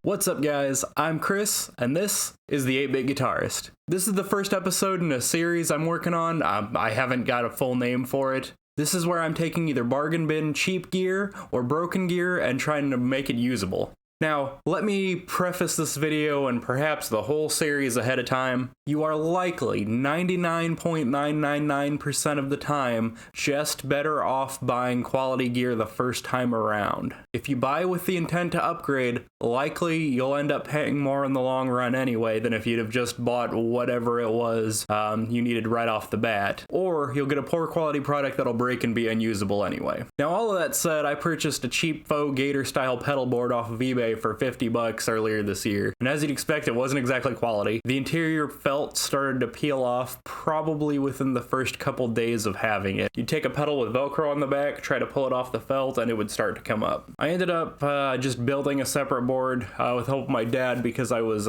What's up guys, I'm Chris, and this is the 8-Bit Guitarist. This is the first episode in a series I'm working on. I haven't got a full name for it. This is where I'm taking either bargain bin cheap gear or broken gear and trying to make it usable. Now, let me preface this video and perhaps the whole series ahead of time. You are likely 99.999% of the time just better off buying quality gear the first time around. If you buy with the intent to upgrade, likely you'll end up paying more in the long run anyway than if you'd have just bought whatever it was you needed right off the bat. Or you'll get a poor quality product that'll break and be unusable anyway. Now all of that said, I purchased a cheap faux gator style pedal board off of eBay for $50 earlier this year. And as you'd expect, it wasn't exactly quality. The interior felt started to peel off probably within the first couple days of having it. You'd take a pedal with Velcro on the back, try to pull it off the felt, and it would start to come up. I ended up just building a separate board with help of my dad because that was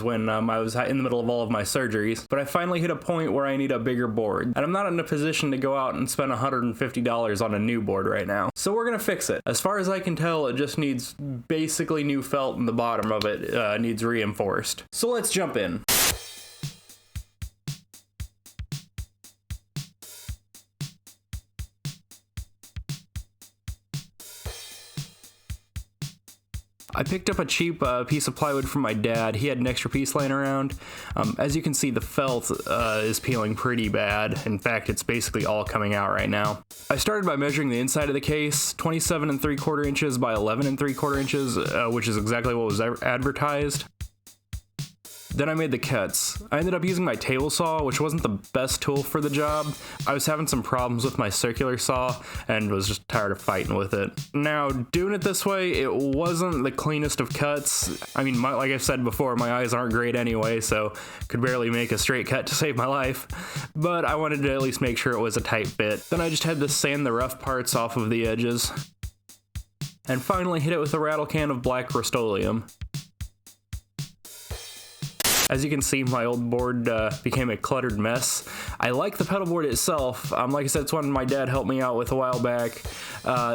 when I was in the middle of all of my surgeries. But I finally hit a point where I need a bigger board. And I'm not in a position to go out and spend $150 on a new board right now. So we're gonna fix it. As far as I can tell, it just needs basically new felt and the bottom of it needs reinforced. So let's jump in. I picked up a cheap piece of plywood from my dad. He had an extra piece laying around. As you can see, the felt is peeling pretty bad. In fact, it's basically all coming out right now. I started by measuring the inside of the case, 27 3/4 inches by 11 3/4 inches, which is exactly what was advertised. Then I made the cuts. I ended up using my table saw, which wasn't the best tool for the job. I was having some problems with my circular saw and was just tired of fighting with it. Now, doing it this way, it wasn't the cleanest of cuts. I mean, like I've said before, my eyes aren't great anyway, so could barely make a straight cut to save my life. But I wanted to at least make sure it was a tight fit. Then I just had to sand the rough parts off of the edges. And finally hit it with a rattle can of black Rust-Oleum. As you can see, my old board became a cluttered mess. I like the pedal board itself. Like I said, it's one my dad helped me out with a while back.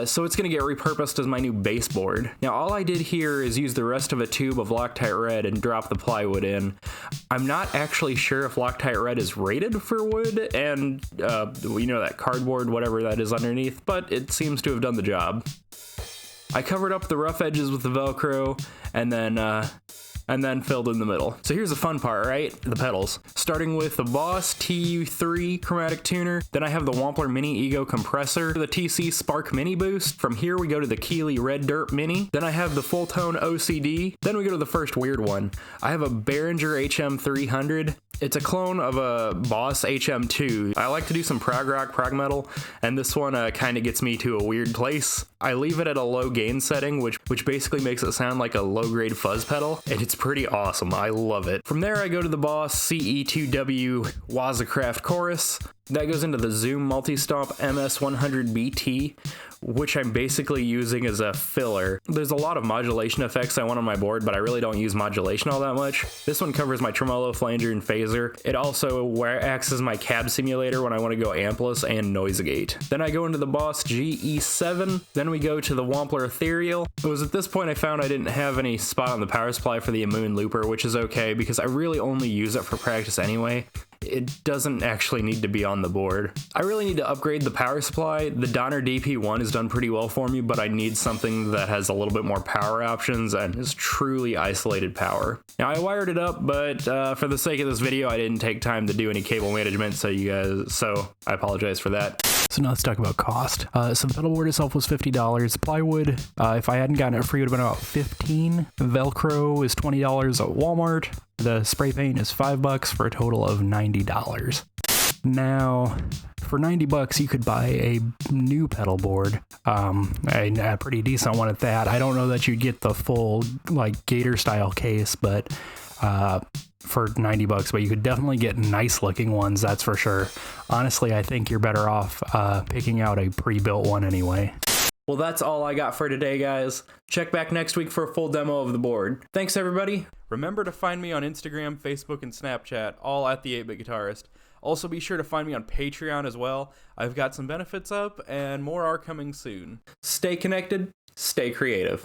So it's gonna get repurposed as my new baseboard. Now all I did here is use the rest of a tube of Loctite Red and drop the plywood in. I'm not actually sure if Loctite Red is rated for wood and that cardboard, whatever that is underneath, but it seems to have done the job. I covered up the rough edges with the Velcro and then filled in the middle. So here's the fun part, right? The pedals. Starting with the Boss TU3 chromatic tuner, then I have the Wampler Mini Ego compressor, the TC Spark Mini Boost. From here we go to the Keeley Red Dirt Mini, then I have the Full Tone OCD, then we go to the first weird one. I have a Behringer HM300. It's a clone of a Boss HM2. I like to do some prog rock, prog metal, and this one kind of gets me to a weird place. I leave it at a low gain setting, which basically makes it sound like a low-grade fuzz pedal, and it's pretty awesome. I love it. From there, I go to the Boss CE2W Wazacraft Chorus. That goes into the Zoom Multi-Stomp MS100BT, which I'm basically using as a filler. There's a lot of modulation effects I want on my board, but I really don't use modulation all that much. This one covers my tremolo, flanger, and phaser. It also acts as my cab simulator when I want to go ampless and noise gate. Then I go into the Boss GE7. Then we go to the Wampler Ethereal. It was at this point I found I didn't have any spot on the power supply for the Moon Looper, which is okay because I really only use it for practice anyway. It doesn't actually need to be on the board. I really need to upgrade the power supply. The Donner DP1 has done pretty well for me, but I need something that has a little bit more power options and is truly isolated power. Now I wired it up, but for the sake of this video, I didn't take time to do any cable management, so I apologize for that. So now let's talk about cost. So the pedal board itself was $50. Plywood, if I hadn't gotten it free, it would have been about $15. Velcro is $20 at Walmart. The spray paint is $5 for a total of $90. Now, for $90, you could buy a new pedal board, a pretty decent one at that. I don't know that you'd get the full like gator style case, but for $90, but you could definitely get nice looking ones, that's for sure. Honestly, I think you're better off picking out a pre-built one anyway. Well, that's all I got for today, guys. Check back next week for a full demo of the board. Thanks, everybody. Remember to find me on Instagram, Facebook, and Snapchat, all at the 8-Bit Guitarist. Also, be sure to find me on Patreon as well. I've got some benefits up, and more are coming soon. Stay connected, stay creative.